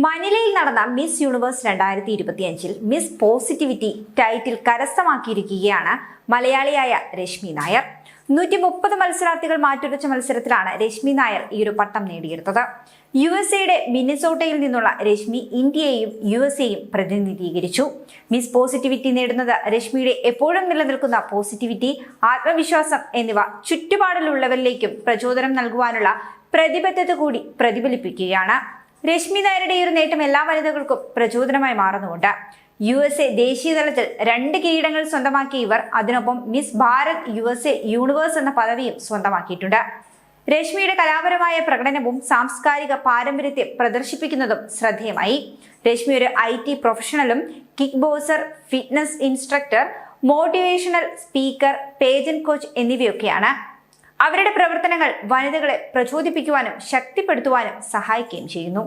മനിലയിൽ നടന്ന miss universe 2025 miss positivity title കരസ്ഥമാക്കിയിരിക്കുകയാണ് മലയാളിയായ രശ്മി നായർ. 130 മത്സരാർത്ഥികൾ മാറ്റുരച്ച മത്സരത്തിലാണ് രശ്മി നായർ ഈ ഒരു പട്ടം നേടിയെടുത്തത്. USA മിനിസോട്ടയിൽ നിന്നുള്ള രശ്മി ഇന്ത്യയെയും USA പ്രതിനിധീകരിച്ചു. മിസ് പോസിറ്റിവിറ്റി നേടുന്നത് രശ്മിയുടെ എപ്പോഴും നിലനിൽക്കുന്ന പോസിറ്റിവിറ്റി, ആത്മവിശ്വാസം എന്നിവ ചുറ്റുപാടിലുള്ളവരിലേക്കും പ്രചോദനം നൽകുവാനുള്ള പ്രതിബദ്ധത കൂടി പ്രതിഫലിപ്പിക്കുകയാണ്. രശ്മി നായരുടെ ഈ ഒരു നേട്ടം എല്ലാ വനിതകൾക്കും പ്രചോദനമായി മാറുന്നുണ്ട്. USA ദേശീയ തലത്തിൽ 2 കിരീടങ്ങൾ സ്വന്തമാക്കിയ ഇവർ അതിനൊപ്പം മിസ് ഭാരത് USA യൂണിവേഴ്സ് എന്ന പദവിയും സ്വന്തമാക്കിയിട്ടുണ്ട്. രശ്മിയുടെ കലാപരമായ പ്രകടനവും സാംസ്കാരിക പാരമ്പര്യത്തെ പ്രദർശിപ്പിക്കുന്നതും ശ്രദ്ധേയമായി. രശ്മി ഒരു IT പ്രൊഫഷണലും kick boxer, fitness instructor, motivational speaker, pageant coach എന്നിവയൊക്കെയാണ്. അവരുടെ പ്രവർത്തനങ്ങൾ വനിതകളെ പ്രചോദിപ്പിക്കുവാനും ശക്തിപ്പെടുത്തുവാനും സഹായിക്കുകയും ചെയ്യുന്നു.